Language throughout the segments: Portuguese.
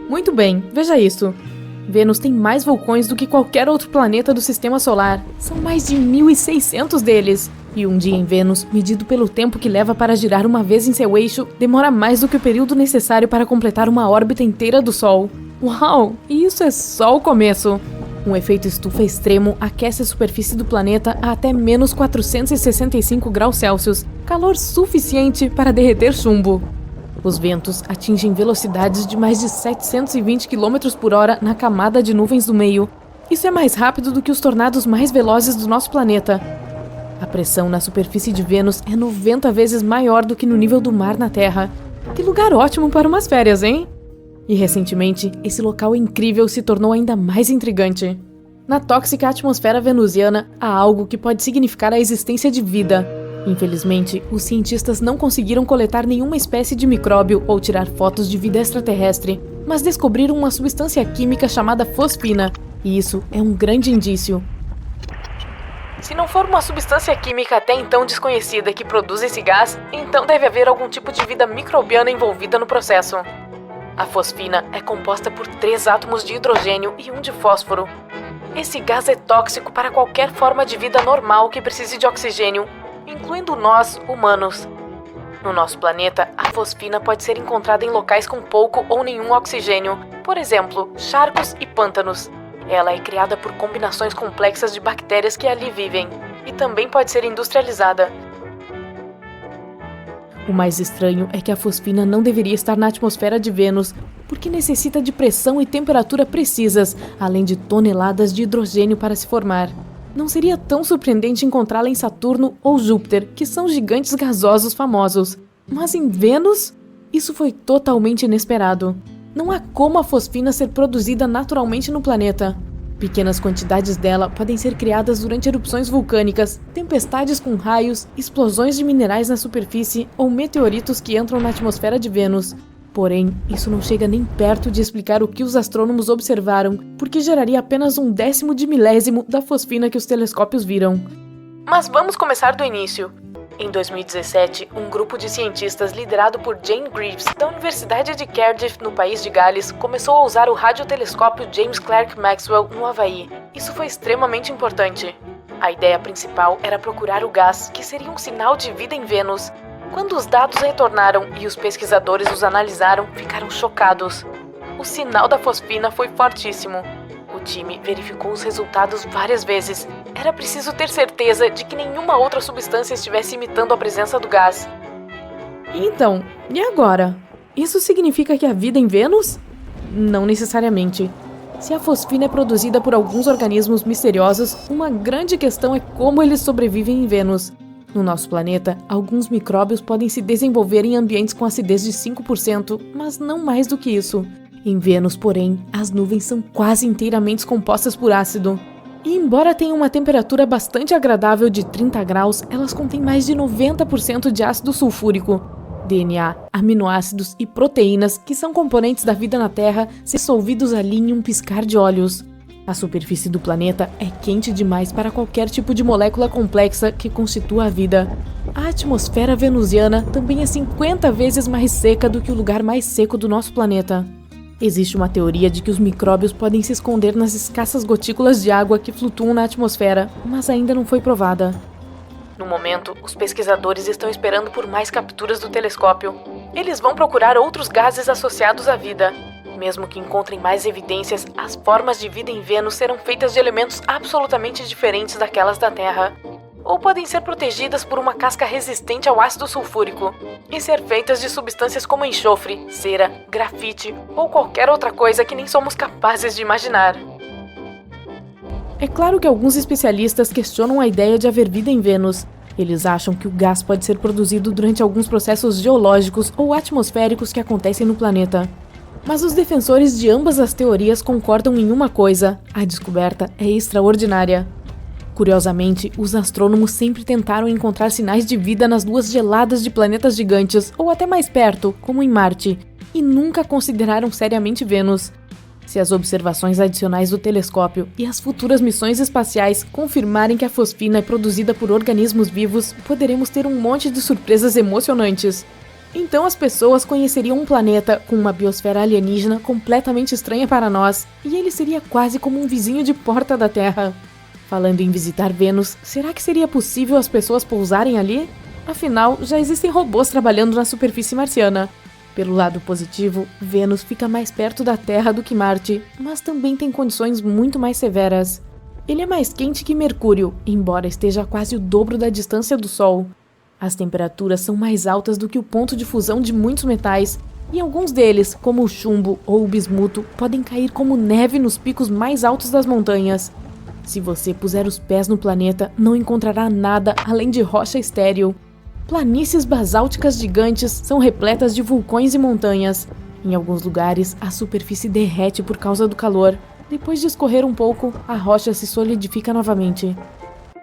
Muito bem, veja isso. Vênus tem mais vulcões do que qualquer outro planeta do Sistema Solar. São mais de 1.600 deles. E um dia em Vênus, medido pelo tempo que leva para girar uma vez em seu eixo, demora mais do que o período necessário para completar uma órbita inteira do Sol. Uau! E isso é só o começo! Um efeito estufa extremo aquece a superfície do planeta a até menos 465 graus Celsius, calor suficiente para derreter chumbo. Os ventos atingem velocidades de mais de 720 km por hora na camada de nuvens do meio. Isso é mais rápido do que os tornados mais velozes do nosso planeta. A pressão na superfície de Vênus é 90 vezes maior do que no nível do mar na Terra. Que lugar ótimo para umas férias, hein? E recentemente, esse local incrível se tornou ainda mais intrigante. Na tóxica atmosfera venusiana, há algo que pode significar a existência de vida. Infelizmente, os cientistas não conseguiram coletar nenhuma espécie de micróbio ou tirar fotos de vida extraterrestre, mas descobriram uma substância química chamada fosfina, e isso é um grande indício. Se não for uma substância química até então desconhecida que produz esse gás, então deve haver algum tipo de vida microbiana envolvida no processo. A fosfina é composta por 3 átomos de hidrogênio e 1 de fósforo. Esse gás é tóxico para qualquer forma de vida normal que precise de oxigênio, incluindo nós, humanos. No nosso planeta, a fosfina pode ser encontrada em locais com pouco ou nenhum oxigênio, por exemplo, charcos e pântanos. Ela é criada por combinações complexas de bactérias que ali vivem, e também pode ser industrializada. O mais estranho é que a fosfina não deveria estar na atmosfera de Vênus, porque necessita de pressão e temperatura precisas, além de toneladas de hidrogênio para se formar. Não seria tão surpreendente encontrá-la em Saturno ou Júpiter, que são gigantes gasosos famosos. Mas em Vênus? Isso foi totalmente inesperado. Não há como a fosfina ser produzida naturalmente no planeta. Pequenas quantidades dela podem ser criadas durante erupções vulcânicas, tempestades com raios, explosões de minerais na superfície ou meteoritos que entram na atmosfera de Vênus. Porém, isso não chega nem perto de explicar o que os astrônomos observaram, porque geraria apenas 1/10 de milésimo da fosfina que os telescópios viram. Mas vamos começar do início. Em 2017, um grupo de cientistas liderado por Jane Greaves, da Universidade de Cardiff, no país de Gales, começou a usar o radiotelescópio James Clerk Maxwell, no Havaí. Isso foi extremamente importante. A ideia principal era procurar o gás, que seria um sinal de vida em Vênus. Quando os dados retornaram e os pesquisadores os analisaram, ficaram chocados. O sinal da fosfina foi fortíssimo. O time verificou os resultados várias vezes. Era preciso ter certeza de que nenhuma outra substância estivesse imitando a presença do gás. Então, e agora? Isso significa que há vida em Vênus? Não necessariamente. Se a fosfina é produzida por alguns organismos misteriosos, uma grande questão é como eles sobrevivem em Vênus. No nosso planeta, alguns micróbios podem se desenvolver em ambientes com acidez de 5%, mas não mais do que isso. Em Vênus, porém, as nuvens são quase inteiramente compostas por ácido. E embora tenham uma temperatura bastante agradável de 30 graus, elas contêm mais de 90% de ácido sulfúrico. DNA, aminoácidos e proteínas, que são componentes da vida na Terra, se dissolvidos ali em um piscar de olhos. A superfície do planeta é quente demais para qualquer tipo de molécula complexa que constitua a vida. A atmosfera venusiana também é 50 vezes mais seca do que o lugar mais seco do nosso planeta. Existe uma teoria de que os micróbios podem se esconder nas escassas gotículas de água que flutuam na atmosfera, mas ainda não foi provada. No momento, os pesquisadores estão esperando por mais capturas do telescópio. Eles vão procurar outros gases associados à vida. Mesmo que encontrem mais evidências, as formas de vida em Vênus serão feitas de elementos absolutamente diferentes daquelas da Terra. Ou podem ser protegidas por uma casca resistente ao ácido sulfúrico, e ser feitas de substâncias como enxofre, cera, grafite ou qualquer outra coisa que nem somos capazes de imaginar. É claro que alguns especialistas questionam a ideia de haver vida em Vênus. Eles acham que o gás pode ser produzido durante alguns processos geológicos ou atmosféricos que acontecem no planeta. Mas os defensores de ambas as teorias concordam em uma coisa: a descoberta é extraordinária. Curiosamente, os astrônomos sempre tentaram encontrar sinais de vida nas luas geladas de planetas gigantes, ou até mais perto, como em Marte, e nunca consideraram seriamente Vênus. Se as observações adicionais do telescópio e as futuras missões espaciais confirmarem que a fosfina é produzida por organismos vivos, poderemos ter um monte de surpresas emocionantes. Então as pessoas conheceriam um planeta com uma biosfera alienígena completamente estranha para nós, e ele seria quase como um vizinho de porta da Terra. Falando em visitar Vênus, será que seria possível as pessoas pousarem ali? Afinal, já existem robôs trabalhando na superfície marciana. Pelo lado positivo, Vênus fica mais perto da Terra do que Marte, mas também tem condições muito mais severas. Ele é mais quente que Mercúrio, embora esteja a quase o dobro da distância do Sol. As temperaturas são mais altas do que o ponto de fusão de muitos metais, e alguns deles, como o chumbo ou o bismuto, podem cair como neve nos picos mais altos das montanhas. Se você puser os pés no planeta, não encontrará nada além de rocha estéril. Planícies basálticas gigantes são repletas de vulcões e montanhas. Em alguns lugares, a superfície derrete por causa do calor. Depois de escorrer um pouco, a rocha se solidifica novamente.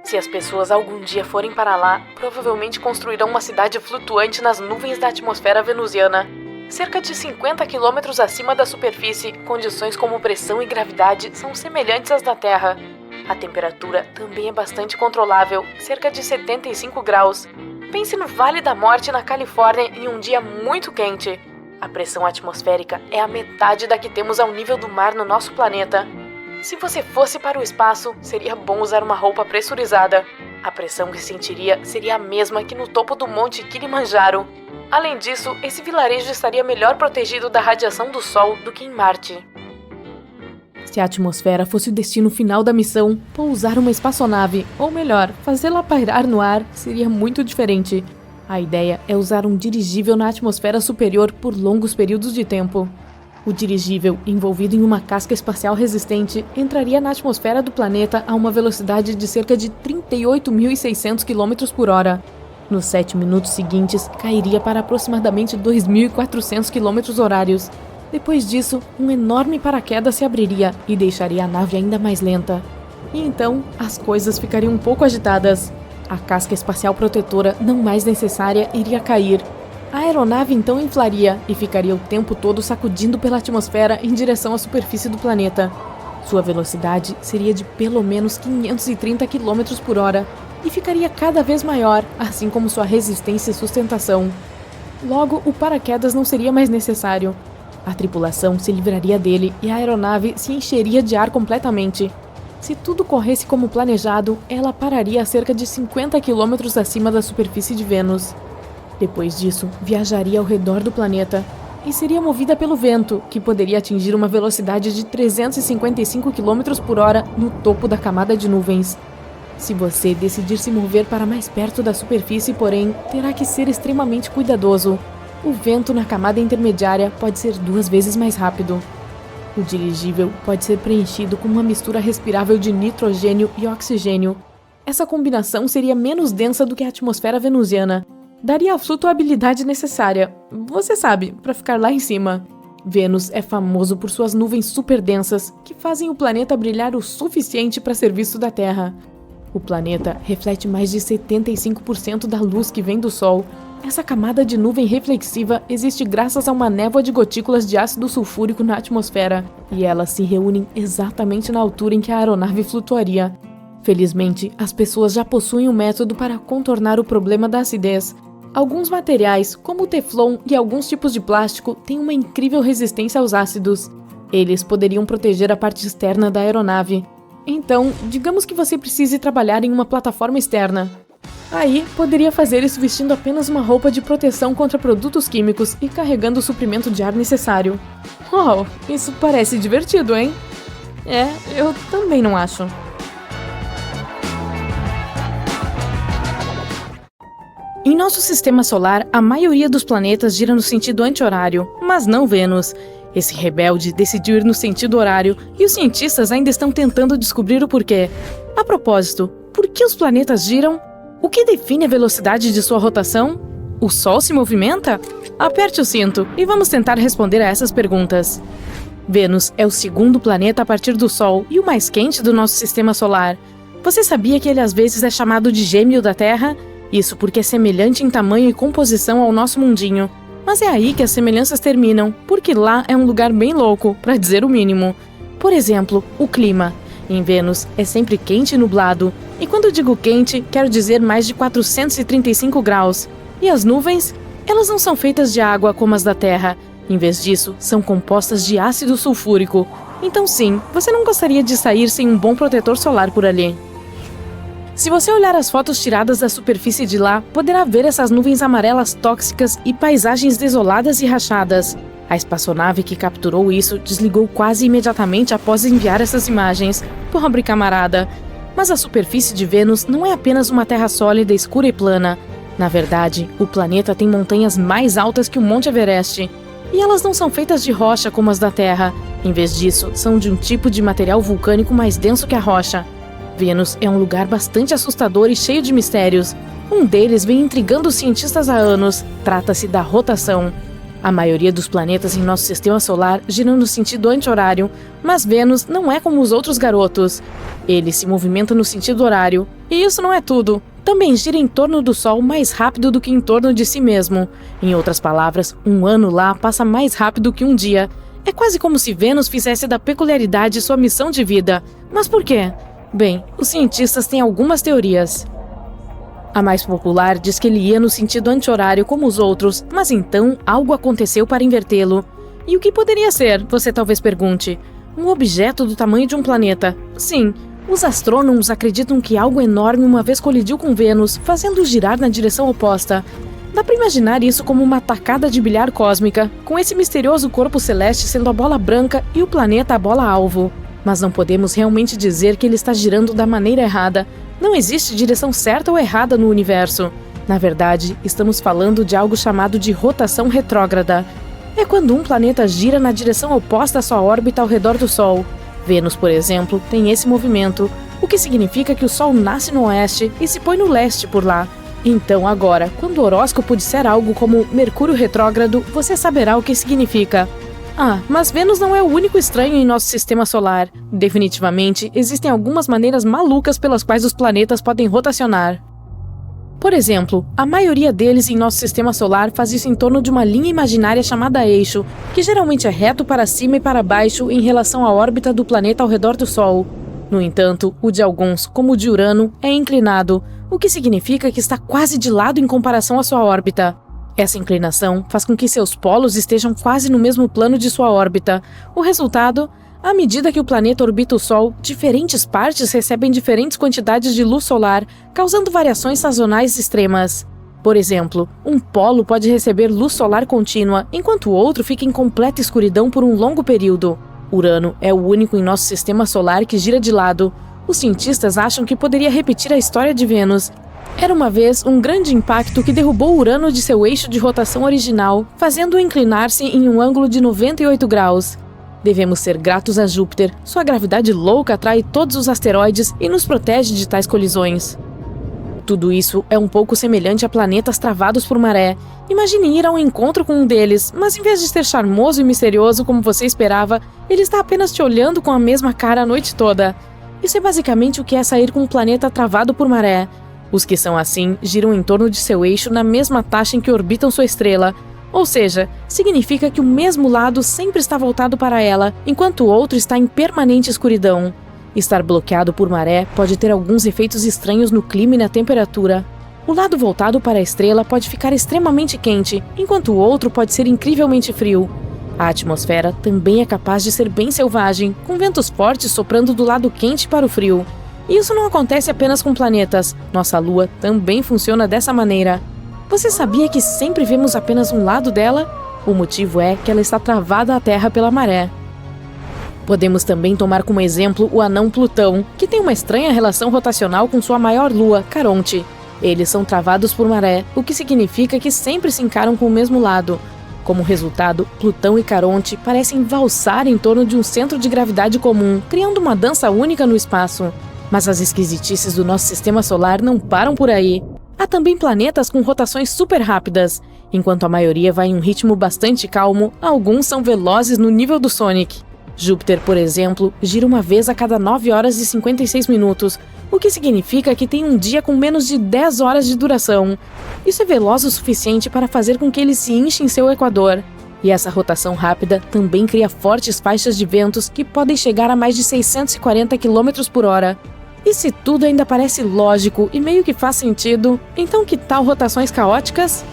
Se as pessoas algum dia forem para lá, provavelmente construirão uma cidade flutuante nas nuvens da atmosfera venusiana. Cerca de 50 quilômetros acima da superfície, condições como pressão e gravidade são semelhantes às da Terra. A temperatura também é bastante controlável, cerca de 75 graus. Pense no Vale da Morte, na Califórnia, em um dia muito quente. A pressão atmosférica é a metade da que temos ao nível do mar no nosso planeta. Se você fosse para o espaço, seria bom usar uma roupa pressurizada. A pressão que sentiria seria a mesma que no topo do Monte Kilimanjaro. Além disso, esse vilarejo estaria melhor protegido da radiação do Sol do que em Marte. Se a atmosfera fosse o destino final da missão, pousar uma espaçonave, ou melhor, fazê-la pairar no ar, seria muito diferente. A ideia é usar um dirigível na atmosfera superior por longos períodos de tempo. O dirigível, envolvido em uma casca espacial resistente, entraria na atmosfera do planeta a uma velocidade de cerca de 38.600 km por hora. Nos 7 minutos seguintes, cairia para aproximadamente 2.400 km horários. Depois disso, um enorme paraquedas se abriria e deixaria a nave ainda mais lenta. E então, as coisas ficariam um pouco agitadas. A casca espacial protetora, não mais necessária, iria cair. A aeronave então inflaria e ficaria o tempo todo sacudindo pela atmosfera em direção à superfície do planeta. Sua velocidade seria de pelo menos 530 km por hora e ficaria cada vez maior, assim como sua resistência e sustentação. Logo, o paraquedas não seria mais necessário. A tripulação se livraria dele e a aeronave se encheria de ar completamente. Se tudo corresse como planejado, ela pararia a cerca de 50 km acima da superfície de Vênus. Depois disso, viajaria ao redor do planeta e seria movida pelo vento, que poderia atingir uma velocidade de 355 km por hora no topo da camada de nuvens. Se você decidir se mover para mais perto da superfície, porém, terá que ser extremamente cuidadoso. O vento na camada intermediária pode ser 2 vezes mais rápido. O dirigível pode ser preenchido com uma mistura respirável de nitrogênio e oxigênio. Essa combinação seria menos densa do que a atmosfera venusiana. Daria a flutuabilidade necessária, você sabe, para ficar lá em cima. Vênus é famoso por suas nuvens super densas, que fazem o planeta brilhar o suficiente para ser visto da Terra. O planeta reflete mais de 75% da luz que vem do Sol. Essa camada de nuvem reflexiva existe graças a uma névoa de gotículas de ácido sulfúrico na atmosfera, e elas se reúnem exatamente na altura em que a aeronave flutuaria. Felizmente, as pessoas já possuem um método para contornar o problema da acidez. Alguns materiais, como o teflon e alguns tipos de plástico, têm uma incrível resistência aos ácidos. Eles poderiam proteger a parte externa da aeronave. Então, digamos que você precise trabalhar em uma plataforma externa. Aí, poderia fazer isso vestindo apenas uma roupa de proteção contra produtos químicos e carregando o suprimento de ar necessário. Uau, isso parece divertido, hein? É, eu também não acho. Em nosso sistema solar, a maioria dos planetas gira no sentido anti-horário, mas não Vênus. Esse rebelde decidiu ir no sentido horário e os cientistas ainda estão tentando descobrir o porquê. A propósito, por que os planetas giram? O que define a velocidade de sua rotação? O Sol se movimenta? Aperte o cinto e vamos tentar responder a essas perguntas. Vênus é o segundo planeta a partir do Sol e o mais quente do nosso sistema solar. Você sabia que ele às vezes é chamado de gêmeo da Terra? Isso porque é semelhante em tamanho e composição ao nosso mundinho. Mas é aí que as semelhanças terminam, porque lá é um lugar bem louco, para dizer o mínimo. Por exemplo, o clima. Em Vênus é sempre quente e nublado, e quando digo quente, quero dizer mais de 435 graus. E as nuvens? Elas não são feitas de água como as da Terra. Em vez disso, são compostas de ácido sulfúrico. Então sim, você não gostaria de sair sem um bom protetor solar por ali. Se você olhar as fotos tiradas da superfície de lá, poderá ver essas nuvens amarelas tóxicas e paisagens desoladas e rachadas. A espaçonave que capturou isso desligou quase imediatamente após enviar essas imagens. Pobre camarada! Mas a superfície de Vênus não é apenas uma terra sólida, escura e plana. Na verdade, o planeta tem montanhas mais altas que o Monte Everest. E elas não são feitas de rocha como as da Terra. Em vez disso, são de um tipo de material vulcânico mais denso que a rocha. Vênus é um lugar bastante assustador e cheio de mistérios. Um deles vem intrigando os cientistas há anos. Trata-se da rotação. A maioria dos planetas em nosso sistema solar giram no sentido anti-horário, mas Vênus não é como os outros garotos. Ele se movimenta no sentido horário. E isso não é tudo. Também gira em torno do Sol mais rápido do que em torno de si mesmo. Em outras palavras, um ano lá passa mais rápido que um dia. É quase como se Vênus fizesse da peculiaridade sua missão de vida. Mas por quê? Bem, os cientistas têm algumas teorias. A mais popular diz que ele ia no sentido anti-horário como os outros, mas então algo aconteceu para invertê-lo. E o que poderia ser, você talvez pergunte? Um objeto do tamanho de um planeta. Sim, os astrônomos acreditam que algo enorme uma vez colidiu com Vênus, fazendo-o girar na direção oposta. Dá para imaginar isso como uma tacada de bilhar cósmica, com esse misterioso corpo celeste sendo a bola branca e o planeta a bola-alvo. Mas não podemos realmente dizer que ele está girando da maneira errada. Não existe direção certa ou errada no universo. Na verdade, estamos falando de algo chamado de rotação retrógrada. É quando um planeta gira na direção oposta à sua órbita ao redor do Sol. Vênus, por exemplo, tem esse movimento, o que significa que o Sol nasce no oeste e se põe no leste por lá. Então agora, quando o horóscopo disser algo como Mercúrio retrógrado, você saberá o que significa. Ah, mas Vênus não é o único estranho em nosso sistema solar. Definitivamente, existem algumas maneiras malucas pelas quais os planetas podem rotacionar. Por exemplo, a maioria deles em nosso sistema solar faz isso em torno de uma linha imaginária chamada eixo, que geralmente é reto para cima e para baixo em relação à órbita do planeta ao redor do Sol. No entanto, o de alguns, como o de Urano, é inclinado, o que significa que está quase de lado em comparação à sua órbita. Essa inclinação faz com que seus polos estejam quase no mesmo plano de sua órbita. O resultado, à medida que o planeta orbita o Sol, diferentes partes recebem diferentes quantidades de luz solar, causando variações sazonais extremas. Por exemplo, um polo pode receber luz solar contínua, enquanto o outro fica em completa escuridão por um longo período. Urano é o único em nosso sistema solar que gira de lado. Os cientistas acham que poderia repetir a história de Vênus. Era uma vez um grande impacto que derrubou Urano de seu eixo de rotação original, fazendo-o inclinar-se em um ângulo de 98 graus. Devemos ser gratos a Júpiter. Sua gravidade louca atrai todos os asteroides e nos protege de tais colisões. Tudo isso é um pouco semelhante a planetas travados por maré. Imagine ir ao encontro com um deles, mas em vez de ser charmoso e misterioso como você esperava, ele está apenas te olhando com a mesma cara a noite toda. Isso é basicamente o que é sair com um planeta travado por maré. Os que são assim giram em torno de seu eixo na mesma taxa em que orbitam sua estrela. Ou seja, significa que o mesmo lado sempre está voltado para ela, enquanto o outro está em permanente escuridão. Estar bloqueado por maré pode ter alguns efeitos estranhos no clima e na temperatura. O lado voltado para a estrela pode ficar extremamente quente, enquanto o outro pode ser incrivelmente frio. A atmosfera também é capaz de ser bem selvagem, com ventos fortes soprando do lado quente para o frio. E isso não acontece apenas com planetas. Nossa Lua também funciona dessa maneira. Você sabia que sempre vemos apenas um lado dela? O motivo é que ela está travada à Terra pela maré. Podemos também tomar como exemplo o anão Plutão, que tem uma estranha relação rotacional com sua maior lua, Caronte. Eles são travados por maré, o que significa que sempre se encaram com o mesmo lado. Como resultado, Plutão e Caronte parecem valsar em torno de um centro de gravidade comum, criando uma dança única no espaço. Mas as esquisitices do nosso sistema solar não param por aí. Há também planetas com rotações super rápidas. Enquanto a maioria vai em um ritmo bastante calmo, alguns são velozes no nível do Sonic. Júpiter, por exemplo, gira uma vez a cada 9 horas e 56 minutos, o que significa que tem um dia com menos de 10 horas de duração. Isso é veloz o suficiente para fazer com que ele se enche em seu equador. E essa rotação rápida também cria fortes faixas de ventos que podem chegar a mais de 640 km por hora. E se tudo ainda parece lógico e meio que faz sentido, então que tal rotações caóticas?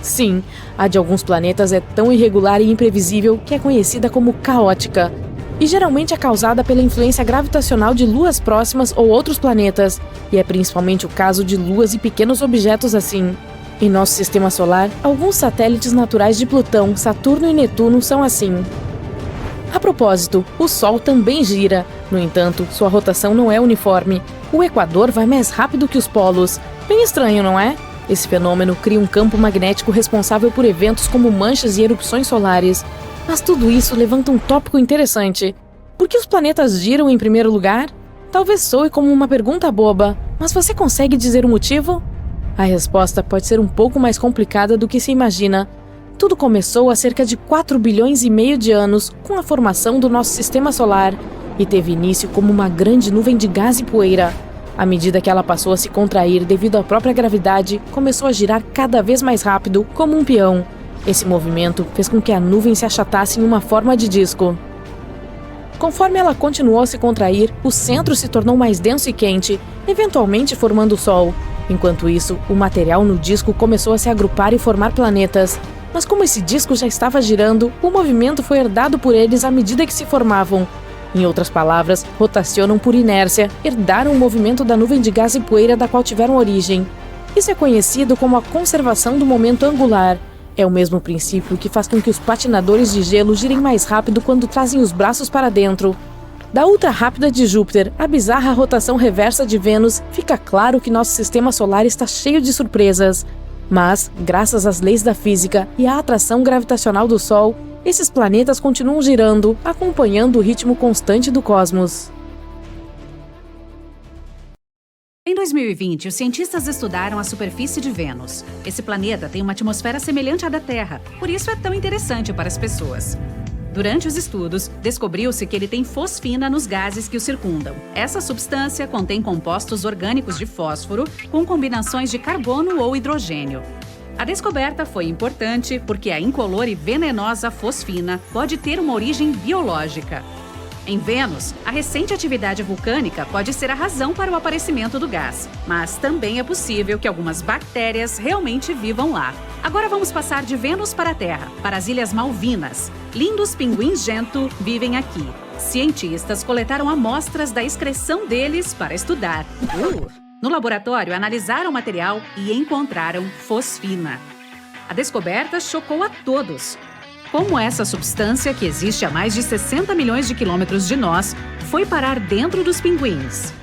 Sim, a de alguns planetas é tão irregular e imprevisível que é conhecida como caótica. E geralmente é causada pela influência gravitacional de luas próximas ou outros planetas, e é principalmente o caso de luas e pequenos objetos assim. Em nosso sistema solar, alguns satélites naturais de Plutão, Saturno e Netuno são assim. A propósito, o Sol também gira. No entanto, sua rotação não é uniforme. O Equador vai mais rápido que os polos. Bem estranho, não é? Esse fenômeno cria um campo magnético responsável por eventos como manchas e erupções solares. Mas tudo isso levanta um tópico interessante. Por que os planetas giram em primeiro lugar? Talvez soe como uma pergunta boba, mas você consegue dizer o motivo? A resposta pode ser um pouco mais complicada do que se imagina. Tudo começou há cerca de 4 bilhões e meio de anos com a formação do nosso sistema solar e teve início como uma grande nuvem de gás e poeira. À medida que ela passou a se contrair devido à própria gravidade, começou a girar cada vez mais rápido, como um peão. Esse movimento fez com que a nuvem se achatasse em uma forma de disco. Conforme ela continuou a se contrair, o centro se tornou mais denso e quente, eventualmente formando o Sol. Enquanto isso, o material no disco começou a se agrupar e formar planetas. Mas como esse disco já estava girando, o movimento foi herdado por eles à medida que se formavam. Em outras palavras, rotacionam por inércia, herdaram o movimento da nuvem de gás e poeira da qual tiveram origem. Isso é conhecido como a conservação do momento angular. É o mesmo princípio que faz com que os patinadores de gelo girem mais rápido quando trazem os braços para dentro. Da ultra-rápida de Júpiter à bizarra rotação reversa de Vênus, fica claro que nosso sistema solar está cheio de surpresas. Mas, graças às leis da física e à atração gravitacional do Sol, esses planetas continuam girando, acompanhando o ritmo constante do cosmos. Em 2020, os cientistas estudaram a superfície de Vênus. Esse planeta tem uma atmosfera semelhante à da Terra, por isso é tão interessante para as pessoas. Durante os estudos, descobriu-se que ele tem fosfina nos gases que o circundam. Essa substância contém compostos orgânicos de fósforo com combinações de carbono ou hidrogênio. A descoberta foi importante porque a incolor e venenosa fosfina pode ter uma origem biológica. Em Vênus, a recente atividade vulcânica pode ser a razão para o aparecimento do gás, mas também é possível que algumas bactérias realmente vivam lá. Agora vamos passar de Vênus para a Terra, para as Ilhas Malvinas. Lindos pinguins gento vivem aqui. Cientistas coletaram amostras da excreção deles para estudar. No laboratório, analisaram o material e encontraram fosfina. A descoberta chocou a todos. Como essa substância, que existe a mais de 60 milhões de quilômetros de nós, foi parar dentro dos pinguins?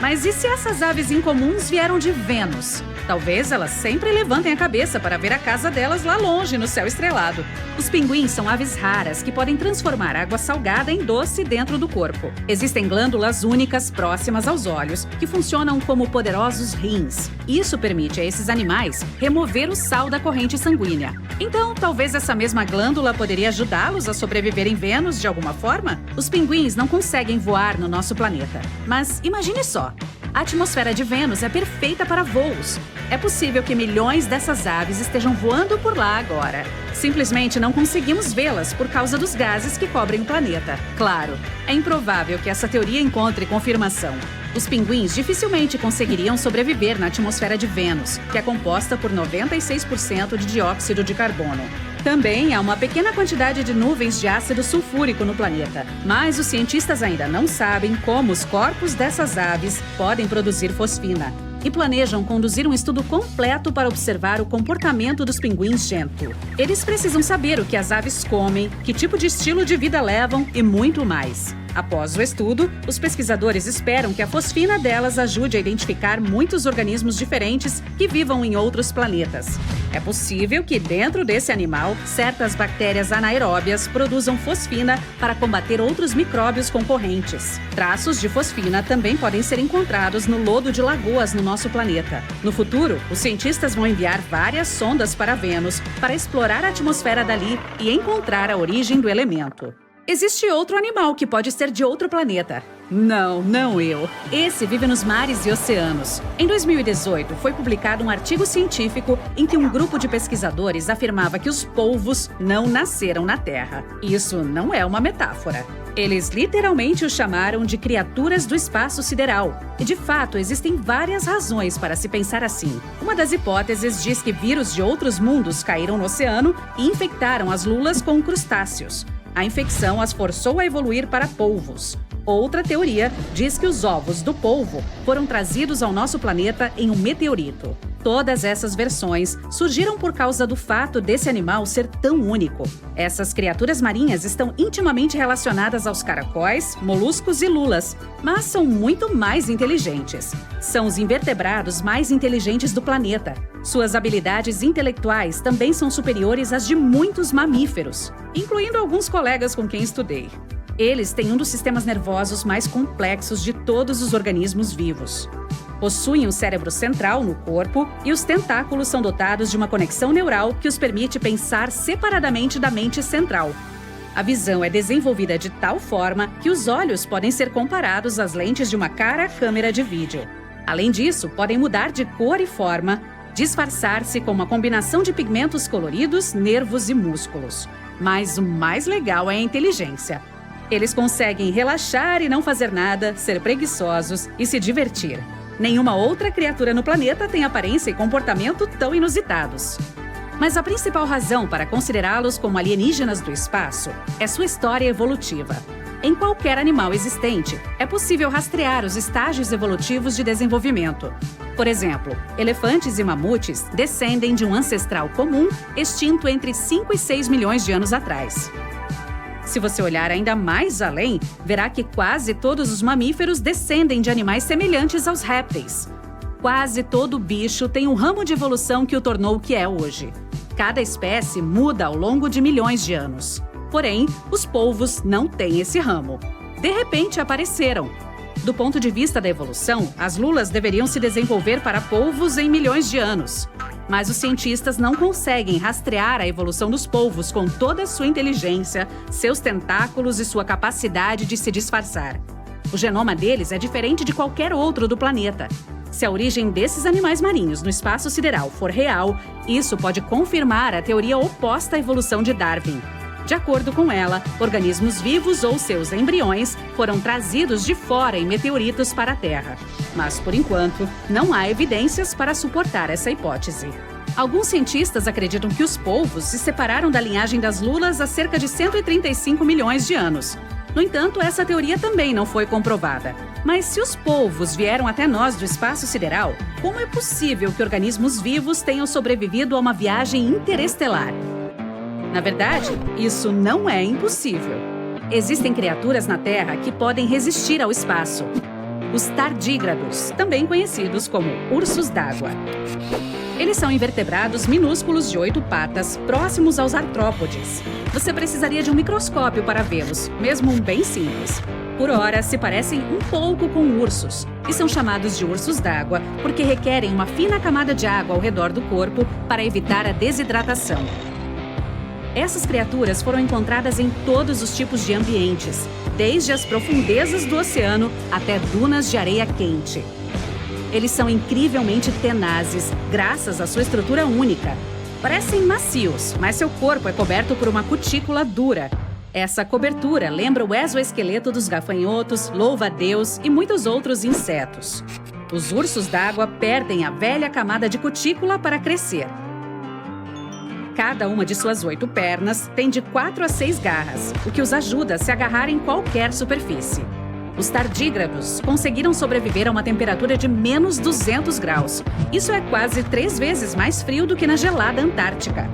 Mas e se essas aves incomuns vieram de Vênus? Talvez elas sempre levantem a cabeça para ver a casa delas lá longe, no céu estrelado. Os pinguins são aves raras que podem transformar água salgada em doce dentro do corpo. Existem glândulas únicas próximas aos olhos, que funcionam como poderosos rins. Isso permite a esses animais remover o sal da corrente sanguínea. Então, talvez essa mesma glândula poderia ajudá-los a sobreviver em Vênus de alguma forma? Os pinguins não conseguem voar no nosso planeta. Mas imagine só. A atmosfera de Vênus é perfeita para voos. É possível que milhões dessas aves estejam voando por lá agora. Simplesmente não conseguimos vê-las por causa dos gases que cobrem o planeta. Claro, é improvável que essa teoria encontre confirmação. Os pinguins dificilmente conseguiriam sobreviver na atmosfera de Vênus, que é composta por 96% de dióxido de carbono. Também há uma pequena quantidade de nuvens de ácido sulfúrico no planeta, mas os cientistas ainda não sabem como os corpos dessas aves podem produzir fosfina e planejam conduzir um estudo completo para observar o comportamento dos pinguins gento. Eles precisam saber o que as aves comem, que tipo de estilo de vida levam e muito mais. Após o estudo, os pesquisadores esperam que a fosfina delas ajude a identificar muitos organismos diferentes que vivam em outros planetas. É possível que dentro desse animal, certas bactérias anaeróbias produzam fosfina para combater outros micróbios concorrentes. Traços de fosfina também podem ser encontrados no lodo de lagoas no nosso planeta. No futuro, os cientistas vão enviar várias sondas para Vênus para explorar a atmosfera dali e encontrar a origem do elemento. Existe outro animal que pode ser de outro planeta. Não eu. Esse vive nos mares e oceanos. Em 2018, foi publicado um artigo científico em que um grupo de pesquisadores afirmava que os polvos não nasceram na Terra. Isso não é uma metáfora. Eles literalmente o chamaram de criaturas do espaço sideral. E, de fato, existem várias razões para se pensar assim. Uma das hipóteses diz que vírus de outros mundos caíram no oceano e infectaram as lulas com crustáceos. A infecção as forçou a evoluir para polvos. Outra teoria diz que os ovos do polvo foram trazidos ao nosso planeta em um meteorito. Todas essas versões surgiram por causa do fato desse animal ser tão único. Essas criaturas marinhas estão intimamente relacionadas aos caracóis, moluscos e lulas, mas são muito mais inteligentes. São os invertebrados mais inteligentes do planeta. Suas habilidades intelectuais também são superiores às de muitos mamíferos, incluindo alguns colegas com quem estudei. Eles têm um dos sistemas nervosos mais complexos de todos os organismos vivos. Possuem um cérebro central no corpo e os tentáculos são dotados de uma conexão neural que os permite pensar separadamente da mente central. A visão é desenvolvida de tal forma que os olhos podem ser comparados às lentes de uma câmera de vídeo. Além disso, podem mudar de cor e forma, disfarçar-se com uma combinação de pigmentos coloridos, nervos e músculos. Mas o mais legal é a inteligência. Eles conseguem relaxar e não fazer nada, ser preguiçosos e se divertir. Nenhuma outra criatura no planeta tem aparência e comportamento tão inusitados. Mas a principal razão para considerá-los como alienígenas do espaço é sua história evolutiva. Em qualquer animal existente, é possível rastrear os estágios evolutivos de desenvolvimento. Por exemplo, elefantes e mamutes descendem de um ancestral comum extinto entre 5 e 6 milhões de anos atrás. Se você olhar ainda mais além, verá que quase todos os mamíferos descendem de animais semelhantes aos répteis. Quase todo bicho tem um ramo de evolução que o tornou o que é hoje. Cada espécie muda ao longo de milhões de anos. Porém, os polvos não têm esse ramo. De repente apareceram. Do ponto de vista da evolução, as lulas deveriam se desenvolver para polvos em milhões de anos. Mas os cientistas não conseguem rastrear a evolução dos polvos com toda a sua inteligência, seus tentáculos e sua capacidade de se disfarçar. O genoma deles é diferente de qualquer outro do planeta. Se a origem desses animais marinhos no espaço sideral for real, isso pode confirmar a teoria oposta à evolução de Darwin. De acordo com ela, organismos vivos ou seus embriões foram trazidos de fora em meteoritos para a Terra. Mas, por enquanto, não há evidências para suportar essa hipótese. Alguns cientistas acreditam que os polvos se separaram da linhagem das lulas há cerca de 135 milhões de anos. No entanto, essa teoria também não foi comprovada. Mas se os polvos vieram até nós do espaço sideral, como é possível que organismos vivos tenham sobrevivido a uma viagem interestelar? Na verdade, isso não é impossível. Existem criaturas na Terra que podem resistir ao espaço. Os tardígrados, também conhecidos como ursos d'água. Eles são invertebrados minúsculos de 8 patas, próximos aos artrópodes. Você precisaria de um microscópio para vê-los, mesmo um bem simples. Por ora, se parecem um pouco com ursos, e são chamados de ursos d'água porque requerem uma fina camada de água ao redor do corpo para evitar a desidratação. Essas criaturas foram encontradas em todos os tipos de ambientes, desde as profundezas do oceano até dunas de areia quente. Eles são incrivelmente tenazes, graças à sua estrutura única. Parecem macios, mas seu corpo é coberto por uma cutícula dura. Essa cobertura lembra o exoesqueleto dos gafanhotos, louva-a-Deus e muitos outros insetos. Os ursos d'água perdem a velha camada de cutícula para crescer. Cada uma de suas 8 pernas tem de 4 a 6 garras, o que os ajuda a se agarrar em qualquer superfície. Os tardígrados conseguiram sobreviver a uma temperatura de menos 200 graus. Isso é quase 3 vezes mais frio do que na gelada Antártica.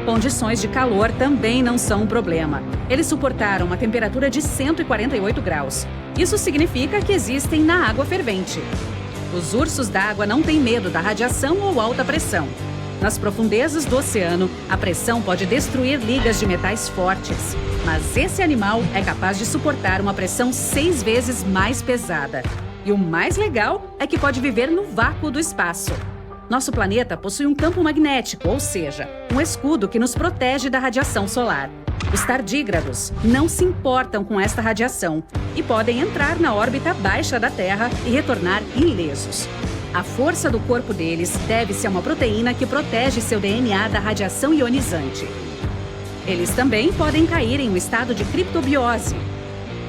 Condições de calor também não são um problema. Eles suportaram uma temperatura de 148 graus. Isso significa que existem na água fervente. Os ursos d'água não têm medo da radiação ou alta pressão. Nas profundezas do oceano, a pressão pode destruir ligas de metais fortes. Mas esse animal é capaz de suportar uma pressão 6 vezes mais pesada. E o mais legal é que pode viver no vácuo do espaço. Nosso planeta possui um campo magnético, ou seja, um escudo que nos protege da radiação solar. Os tardígrados não se importam com esta radiação e podem entrar na órbita baixa da Terra e retornar ilesos. A força do corpo deles deve-se a uma proteína que protege seu DNA da radiação ionizante. Eles também podem cair em um estado de criptobiose.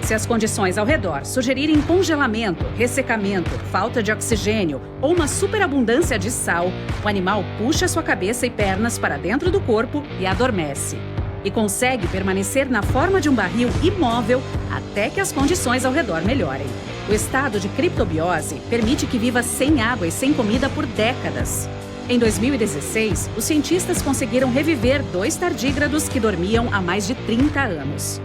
Se as condições ao redor sugerirem congelamento, ressecamento, falta de oxigênio ou uma superabundância de sal, o animal puxa sua cabeça e pernas para dentro do corpo e adormece. E consegue permanecer na forma de um barril imóvel até que as condições ao redor melhorem. O estado de criptobiose permite que viva sem água e sem comida por décadas. Em 2016, os cientistas conseguiram reviver 2 tardígrados que dormiam há mais de 30 anos.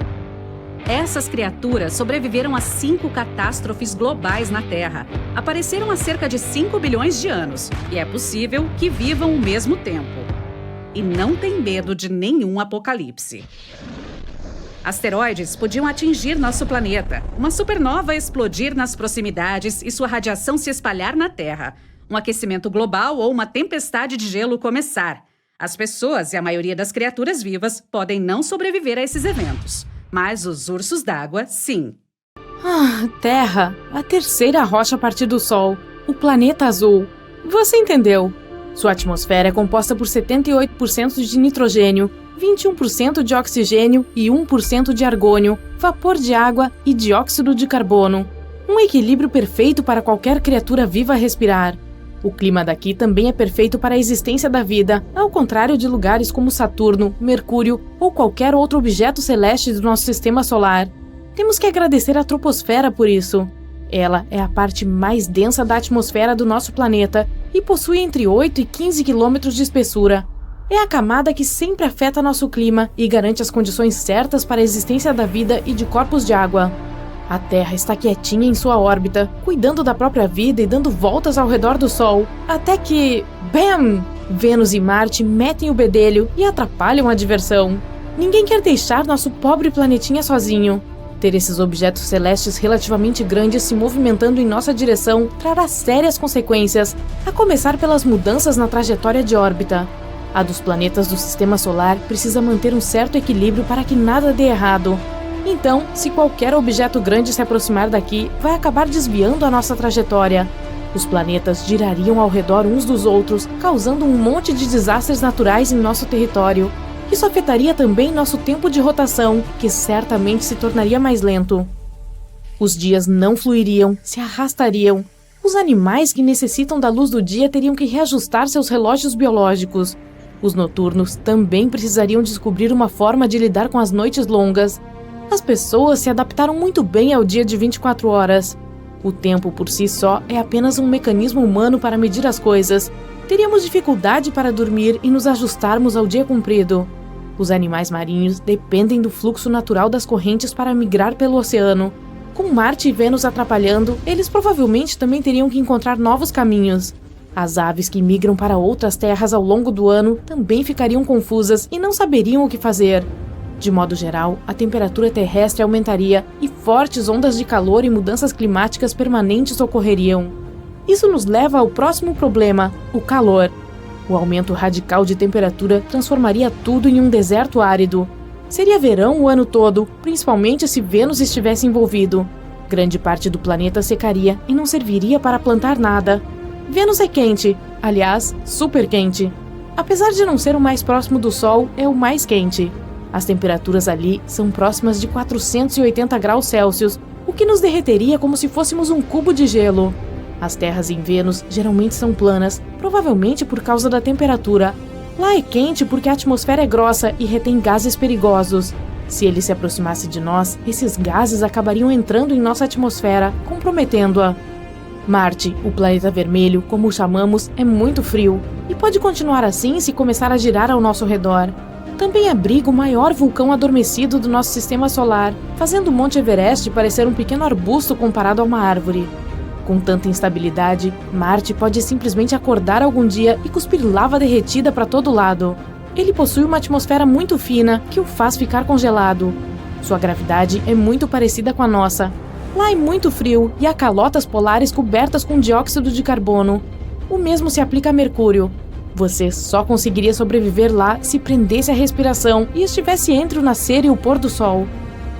Essas criaturas sobreviveram a 5 catástrofes globais na Terra. Apareceram há cerca de 5 bilhões de anos e é possível que vivam o mesmo tempo. E não tem medo de nenhum apocalipse. Asteroides podiam atingir nosso planeta, uma supernova explodir nas proximidades e sua radiação se espalhar na Terra, um aquecimento global ou uma tempestade de gelo começar. As pessoas e a maioria das criaturas vivas podem não sobreviver a esses eventos, mas os ursos d'água, sim. Terra, a terceira rocha a partir do Sol, o planeta azul. Você entendeu? Sua atmosfera é composta por 78% de nitrogênio, 21% de oxigênio e 1% de argônio, vapor de água e dióxido de carbono. Um equilíbrio perfeito para qualquer criatura viva respirar. O clima daqui também é perfeito para a existência da vida, ao contrário de lugares como Saturno, Mercúrio ou qualquer outro objeto celeste do nosso sistema solar. Temos que agradecer à troposfera por isso. Ela é a parte mais densa da atmosfera do nosso planeta e possui entre 8 e 15 quilômetros de espessura. É a camada que sempre afeta nosso clima e garante as condições certas para a existência da vida e de corpos de água. A Terra está quietinha em sua órbita, cuidando da própria vida e dando voltas ao redor do Sol, até que... BAM! Vênus e Marte metem o bedelho e atrapalham a diversão. Ninguém quer deixar nosso pobre planetinha sozinho. Ter esses objetos celestes relativamente grandes se movimentando em nossa direção trará sérias consequências, a começar pelas mudanças na trajetória de órbita. A dos planetas do Sistema Solar precisa manter um certo equilíbrio para que nada dê errado. Então, se qualquer objeto grande se aproximar daqui, vai acabar desviando a nossa trajetória. Os planetas girariam ao redor uns dos outros, causando um monte de desastres naturais em nosso território. Isso afetaria também nosso tempo de rotação, que certamente se tornaria mais lento. Os dias não fluiriam, se arrastariam. Os animais que necessitam da luz do dia teriam que reajustar seus relógios biológicos. Os noturnos também precisariam descobrir uma forma de lidar com as noites longas. As pessoas se adaptaram muito bem ao dia de 24 horas. O tempo por si só é apenas um mecanismo humano para medir as coisas. Teríamos dificuldade para dormir e nos ajustarmos ao dia comprido. Os animais marinhos dependem do fluxo natural das correntes para migrar pelo oceano. Com Marte e Vênus atrapalhando, eles provavelmente também teriam que encontrar novos caminhos. As aves que migram para outras terras ao longo do ano também ficariam confusas e não saberiam o que fazer. De modo geral, a temperatura terrestre aumentaria e fortes ondas de calor e mudanças climáticas permanentes ocorreriam. Isso nos leva ao próximo problema, o calor. O aumento radical de temperatura transformaria tudo em um deserto árido. Seria verão o ano todo, principalmente se Vênus estivesse envolvido. Grande parte do planeta secaria e não serviria para plantar nada. Vênus é quente, aliás, super quente. Apesar de não ser o mais próximo do Sol, é o mais quente. As temperaturas ali são próximas de 480 graus Celsius, o que nos derreteria como se fôssemos um cubo de gelo. As terras em Vênus geralmente são planas, provavelmente por causa da temperatura. Lá é quente porque a atmosfera é grossa e retém gases perigosos. Se ele se aproximasse de nós, esses gases acabariam entrando em nossa atmosfera, comprometendo-a. Marte, o planeta vermelho, como o chamamos, é muito frio e pode continuar assim se começar a girar ao nosso redor. Também abriga o maior vulcão adormecido do nosso sistema solar, fazendo o Monte Everest parecer um pequeno arbusto comparado a uma árvore. Com tanta instabilidade, Marte pode simplesmente acordar algum dia e cuspir lava derretida para todo lado. Ele possui uma atmosfera muito fina que o faz ficar congelado. Sua gravidade é muito parecida com a nossa. Lá é muito frio e há calotas polares cobertas com dióxido de carbono. O mesmo se aplica a Mercúrio. Você só conseguiria sobreviver lá se prendesse a respiração e estivesse entre o nascer e o pôr do sol.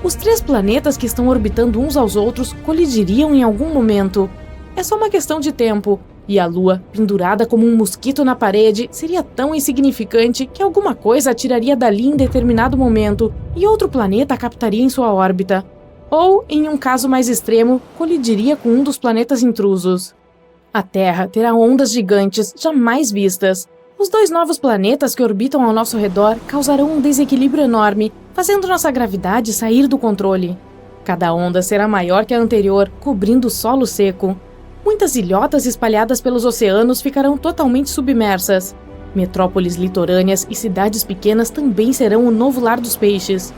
Os 3 planetas que estão orbitando uns aos outros colidiriam em algum momento. É só uma questão de tempo. E a Lua, pendurada como um mosquito na parede, seria tão insignificante que alguma coisa atiraria dali em determinado momento e outro planeta a captaria em sua órbita. Ou, em um caso mais extremo, colidiria com um dos planetas intrusos. A Terra terá ondas gigantes jamais vistas. Os 2 novos planetas que orbitam ao nosso redor causarão um desequilíbrio enorme, fazendo nossa gravidade sair do controle. Cada onda será maior que a anterior, cobrindo o solo seco. Muitas ilhotas espalhadas pelos oceanos ficarão totalmente submersas. Metrópoles litorâneas e cidades pequenas também serão o novo lar dos peixes.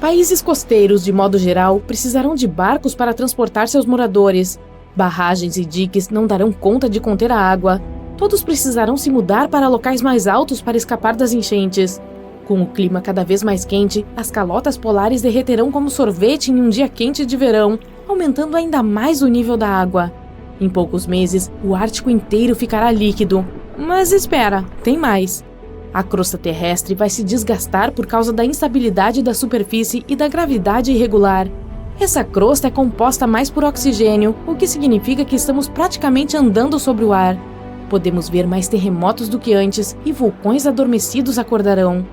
Países costeiros, de modo geral, precisarão de barcos para transportar seus moradores. Barragens e diques não darão conta de conter a água. Todos precisarão se mudar para locais mais altos para escapar das enchentes. Com o clima cada vez mais quente, as calotas polares derreterão como sorvete em um dia quente de verão, aumentando ainda mais o nível da água. Em poucos meses, o Ártico inteiro ficará líquido. Mas espera, tem mais. A crosta terrestre vai se desgastar por causa da instabilidade da superfície e da gravidade irregular. Essa crosta é composta mais por oxigênio, o que significa que estamos praticamente andando sobre o ar. Podemos ver mais terremotos do que antes e vulcões adormecidos acordarão.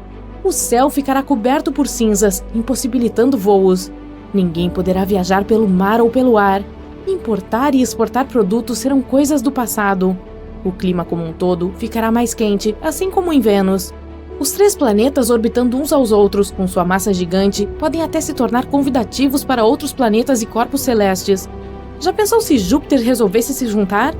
O céu ficará coberto por cinzas, impossibilitando voos. Ninguém poderá viajar pelo mar ou pelo ar. Importar e exportar produtos serão coisas do passado. O clima como um todo ficará mais quente, assim como em Vênus. Os 3 planetas orbitando uns aos outros com sua massa gigante podem até se tornar convidativos para outros planetas e corpos celestes. Já pensou se Júpiter resolvesse se juntar?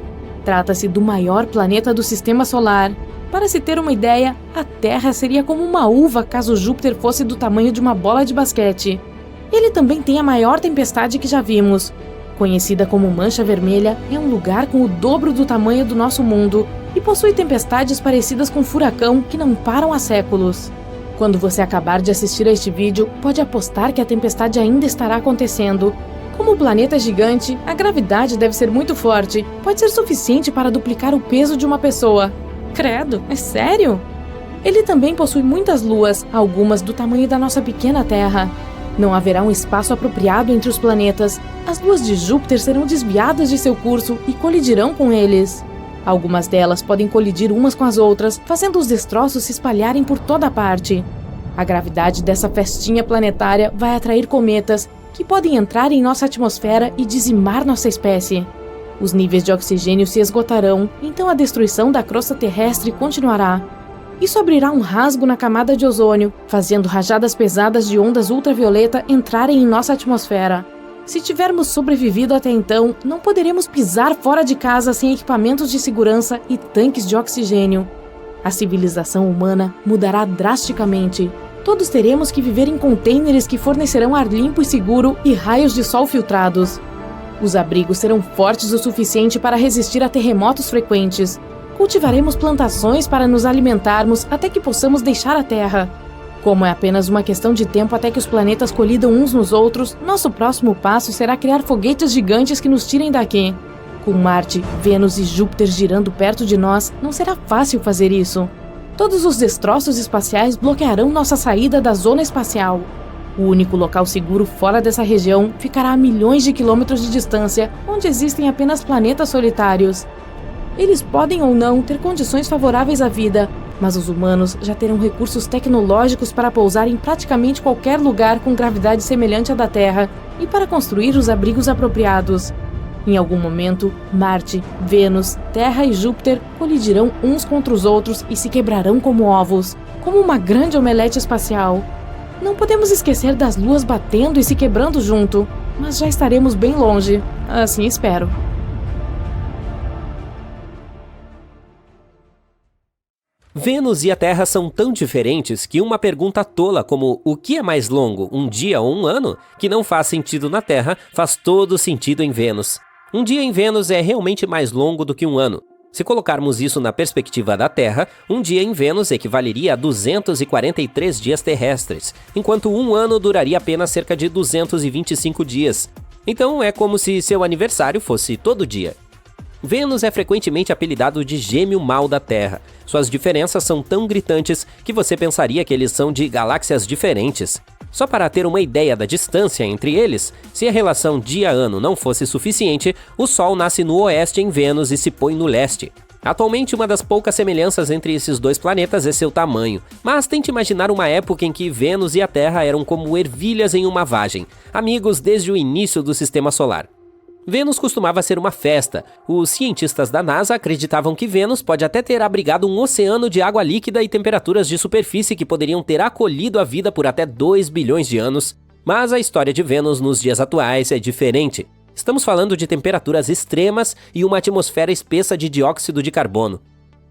Trata-se do maior planeta do Sistema Solar. Para se ter uma ideia, a Terra seria como uma uva caso Júpiter fosse do tamanho de uma bola de basquete. Ele também tem a maior tempestade que já vimos. Conhecida como Mancha Vermelha, é um lugar com o dobro do tamanho do nosso mundo e possui tempestades parecidas com furacão que não param há séculos. Quando você acabar de assistir a este vídeo, pode apostar que a tempestade ainda estará acontecendo. Como o planeta é gigante, a gravidade deve ser muito forte, pode ser suficiente para duplicar o peso de uma pessoa. Credo, é sério? Ele também possui muitas luas, algumas do tamanho da nossa pequena Terra. Não haverá um espaço apropriado entre os planetas. As luas de Júpiter serão desviadas de seu curso e colidirão com eles. Algumas delas podem colidir umas com as outras, fazendo os destroços se espalharem por toda parte. A gravidade dessa festinha planetária vai atrair cometas, que podem entrar em nossa atmosfera e dizimar nossa espécie. Os níveis de oxigênio se esgotarão, então a destruição da crosta terrestre continuará. Isso abrirá um rasgo na camada de ozônio, fazendo rajadas pesadas de ondas ultravioleta entrarem em nossa atmosfera. Se tivermos sobrevivido até então, não poderemos pisar fora de casa sem equipamentos de segurança e tanques de oxigênio. A civilização humana mudará drasticamente. Todos teremos que viver em contêineres que fornecerão ar limpo e seguro e raios de sol filtrados. Os abrigos serão fortes o suficiente para resistir a terremotos frequentes. Cultivaremos plantações para nos alimentarmos até que possamos deixar a Terra. Como é apenas uma questão de tempo até que os planetas colidam uns nos outros, nosso próximo passo será criar foguetes gigantes que nos tirem daqui. Com Marte, Vênus e Júpiter girando perto de nós, não será fácil fazer isso. Todos os destroços espaciais bloquearão nossa saída da zona espacial. O único local seguro fora dessa região ficará a milhões de quilômetros de distância, onde existem apenas planetas solitários. Eles podem ou não ter condições favoráveis à vida, mas os humanos já terão recursos tecnológicos para pousar em praticamente qualquer lugar com gravidade semelhante à da Terra e para construir os abrigos apropriados. Em algum momento, Marte, Vênus, Terra e Júpiter colidirão uns contra os outros e se quebrarão como ovos, como uma grande omelete espacial. Não podemos esquecer das luas batendo e se quebrando junto, mas já estaremos bem longe, assim espero. Vênus e a Terra são tão diferentes que uma pergunta tola como o que é mais longo, um dia ou um ano, que não faz sentido na Terra, faz todo sentido em Vênus. Um dia em Vênus é realmente mais longo do que um ano. Se colocarmos isso na perspectiva da Terra, um dia em Vênus equivaleria a 243 dias terrestres, enquanto um ano duraria apenas cerca de 225 dias. Então é como se seu aniversário fosse todo dia. Vênus é frequentemente apelidado de gêmeo mau da Terra. Suas diferenças são tão gritantes que você pensaria que eles são de galáxias diferentes. Só para ter uma ideia da distância entre eles, se a relação dia-ano não fosse suficiente, o Sol nasce no oeste em Vênus e se põe no leste. Atualmente, uma das poucas semelhanças entre esses dois planetas é seu tamanho, mas tente imaginar uma época em que Vênus e a Terra eram como ervilhas em uma vagem, amigos desde o início do Sistema Solar. Vênus costumava ser uma festa. Os cientistas da NASA acreditavam que Vênus pode até ter abrigado um oceano de água líquida e temperaturas de superfície que poderiam ter acolhido a vida por até 2 bilhões de anos, mas a história de Vênus nos dias atuais é diferente. Estamos falando de temperaturas extremas e uma atmosfera espessa de dióxido de carbono.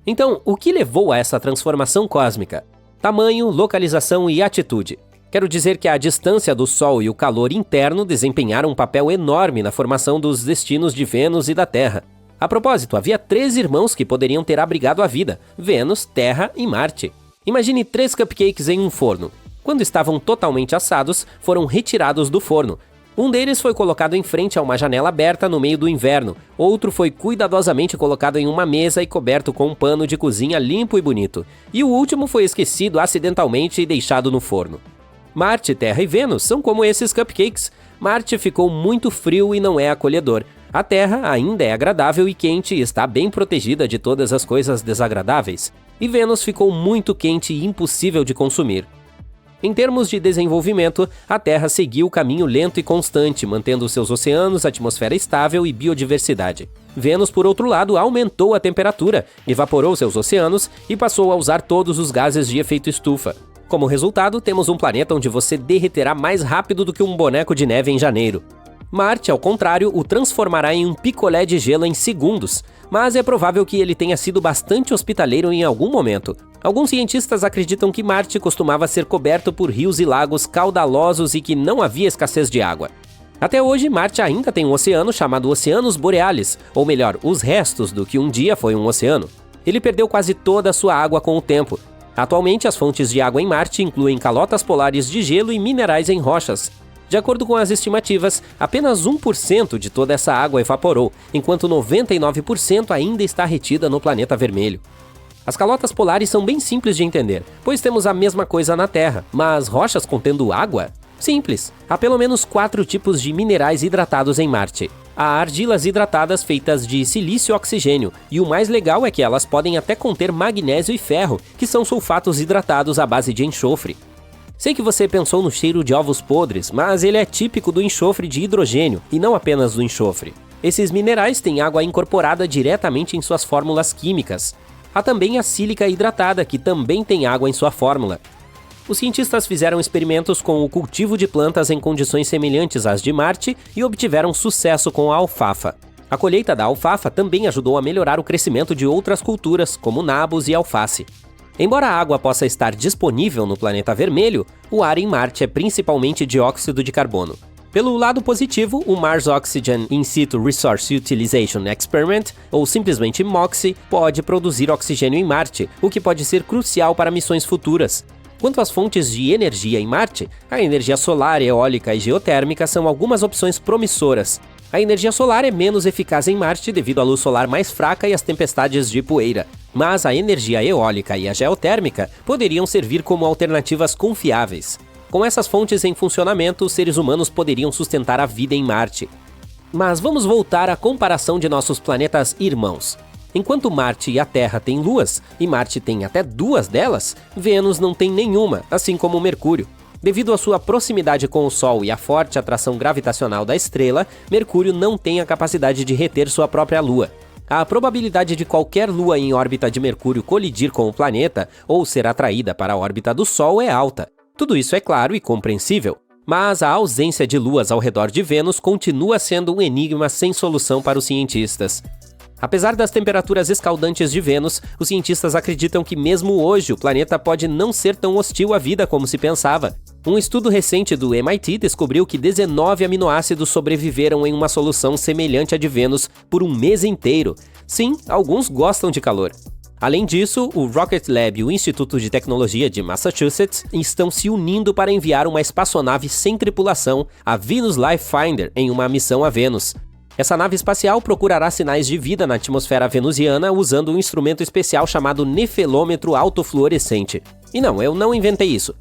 Então, o que levou a essa transformação cósmica? Tamanho, localização e atitude. Quero dizer que a distância do Sol e o calor interno desempenharam um papel enorme na formação dos destinos de Vênus e da Terra. A propósito, havia 3 irmãos que poderiam ter abrigado a vida: Vênus, Terra e Marte. Imagine 3 cupcakes em um forno. Quando estavam totalmente assados, foram retirados do forno. Um deles foi colocado em frente a uma janela aberta no meio do inverno, outro foi cuidadosamente colocado em uma mesa e coberto com um pano de cozinha limpo e bonito, e o último foi esquecido acidentalmente e deixado no forno. Marte, Terra e Vênus são como esses cupcakes. Marte ficou muito frio e não é acolhedor. A Terra ainda é agradável e quente e está bem protegida de todas as coisas desagradáveis. E Vênus ficou muito quente e impossível de consumir. Em termos de desenvolvimento, a Terra seguiu o caminho lento e constante, mantendo seus oceanos, atmosfera estável e biodiversidade. Vênus, por outro lado, aumentou a temperatura, evaporou seus oceanos e passou a usar todos os gases de efeito estufa. Como resultado, temos um planeta onde você derreterá mais rápido do que um boneco de neve em janeiro. Marte, ao contrário, o transformará em um picolé de gelo em segundos, mas é provável que ele tenha sido bastante hospitaleiro em algum momento. Alguns cientistas acreditam que Marte costumava ser coberto por rios e lagos caudalosos e que não havia escassez de água. Até hoje, Marte ainda tem um oceano chamado Oceanos Borealis, ou melhor, os restos do que um dia foi um oceano. Ele perdeu quase toda a sua água com o tempo. Atualmente, as fontes de água em Marte incluem calotas polares de gelo e minerais em rochas. De acordo com as estimativas, apenas 1% de toda essa água evaporou, enquanto 99% ainda está retida no planeta vermelho. As calotas polares são bem simples de entender, pois temos a mesma coisa na Terra, mas rochas contendo água? Simples. Há pelo menos 4 tipos de minerais hidratados em Marte. Há argilas hidratadas feitas de silício e oxigênio, e o mais legal é que elas podem até conter magnésio e ferro, que são sulfatos hidratados à base de enxofre. Sei que você pensou no cheiro de ovos podres, mas ele é típico do enxofre de hidrogênio, e não apenas do enxofre. Esses minerais têm água incorporada diretamente em suas fórmulas químicas. Há também a sílica hidratada, que também tem água em sua fórmula. Os cientistas fizeram experimentos com o cultivo de plantas em condições semelhantes às de Marte e obtiveram sucesso com a alfafa. A colheita da alfafa também ajudou a melhorar o crescimento de outras culturas, como nabos e alface. Embora a água possa estar disponível no planeta vermelho, o ar em Marte é principalmente dióxido de carbono. Pelo lado positivo, o Mars Oxygen In Situ Resource Utilization Experiment, ou simplesmente MOXIE, pode produzir oxigênio em Marte, o que pode ser crucial para missões futuras. Quanto às fontes de energia em Marte, a energia solar, eólica e geotérmica são algumas opções promissoras. A energia solar é menos eficaz em Marte devido à luz solar mais fraca e às tempestades de poeira, mas a energia eólica e a geotérmica poderiam servir como alternativas confiáveis. Com essas fontes em funcionamento, os seres humanos poderiam sustentar a vida em Marte. Mas vamos voltar à comparação de nossos planetas irmãos. Enquanto Marte e a Terra têm luas, e Marte tem até 2 delas, Vênus não tem nenhuma, assim como Mercúrio. Devido à sua proximidade com o Sol e à forte atração gravitacional da estrela, Mercúrio não tem a capacidade de reter sua própria lua. A probabilidade de qualquer lua em órbita de Mercúrio colidir com o planeta ou ser atraída para a órbita do Sol é alta. Tudo isso é claro e compreensível, mas a ausência de luas ao redor de Vênus continua sendo um enigma sem solução para os cientistas. Apesar das temperaturas escaldantes de Vênus, os cientistas acreditam que mesmo hoje o planeta pode não ser tão hostil à vida como se pensava. Um estudo recente do MIT descobriu que 19 aminoácidos sobreviveram em uma solução semelhante à de Vênus por um mês inteiro. Sim, alguns gostam de calor. Além disso, o Rocket Lab e o Instituto de Tecnologia de Massachusetts estão se unindo para enviar uma espaçonave sem tripulação, a Venus Life Finder, em uma missão a Vênus. Essa nave espacial procurará sinais de vida na atmosfera venusiana usando um instrumento especial chamado nefelômetro autofluorescente. E não, eu não inventei isso.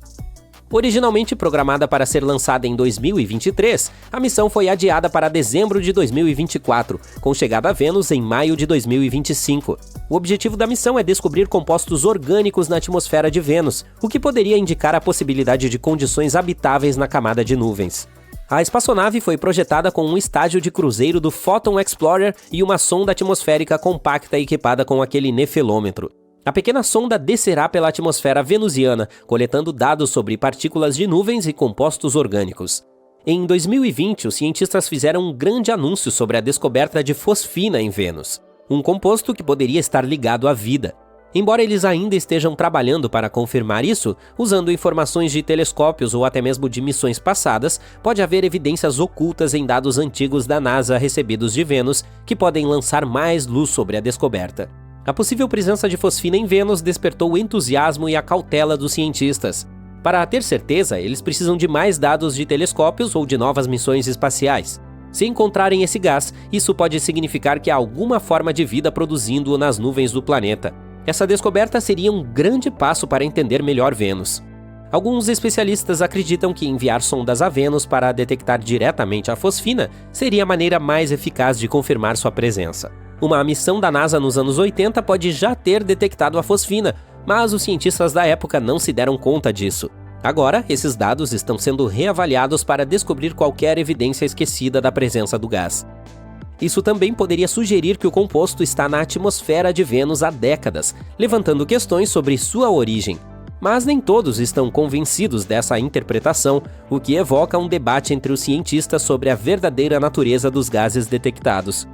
Originalmente programada para ser lançada em 2023, a missão foi adiada para dezembro de 2024, com chegada a Vênus em maio de 2025. O objetivo da missão é descobrir compostos orgânicos na atmosfera de Vênus, o que poderia indicar a possibilidade de condições habitáveis na camada de nuvens. A espaçonave foi projetada com um estágio de cruzeiro do Photon Explorer e uma sonda atmosférica compacta equipada com aquele nefelômetro. A pequena sonda descerá pela atmosfera venusiana, coletando dados sobre partículas de nuvens e compostos orgânicos. Em 2020, os cientistas fizeram um grande anúncio sobre a descoberta de fosfina em Vênus, um composto que poderia estar ligado à vida. Embora eles ainda estejam trabalhando para confirmar isso, usando informações de telescópios ou até mesmo de missões passadas, pode haver evidências ocultas em dados antigos da NASA recebidos de Vênus que podem lançar mais luz sobre a descoberta. A possível presença de fosfina em Vênus despertou o entusiasmo e a cautela dos cientistas. Para ter certeza, eles precisam de mais dados de telescópios ou de novas missões espaciais. Se encontrarem esse gás, isso pode significar que há alguma forma de vida produzindo-o nas nuvens do planeta. Essa descoberta seria um grande passo para entender melhor Vênus. Alguns especialistas acreditam que enviar sondas a Vênus para detectar diretamente a fosfina seria a maneira mais eficaz de confirmar sua presença. Uma missão da NASA nos anos 80 pode já ter detectado a fosfina, mas os cientistas da época não se deram conta disso. Agora, esses dados estão sendo reavaliados para descobrir qualquer evidência esquecida da presença do gás. Isso também poderia sugerir que o composto está na atmosfera de Vênus há décadas, levantando questões sobre sua origem. Mas nem todos estão convencidos dessa interpretação, o que evoca um debate entre os cientistas sobre a verdadeira natureza dos gases detectados.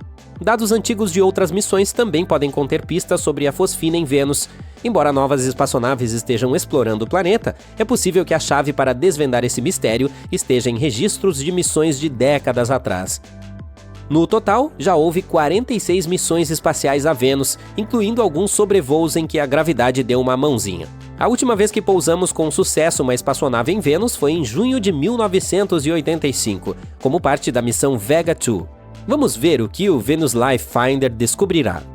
Dados antigos de outras missões também podem conter pistas sobre a fosfina em Vênus. Embora novas espaçonaves estejam explorando o planeta, é possível que a chave para desvendar esse mistério esteja em registros de missões de décadas atrás. No total, já houve 46 missões espaciais a Vênus, incluindo alguns sobrevoos em que a gravidade deu uma mãozinha. A última vez que pousamos com sucesso uma espaçonave em Vênus foi em junho de 1985, como parte da missão Vega 2. Vamos ver o que o Venus Life Finder descobrirá.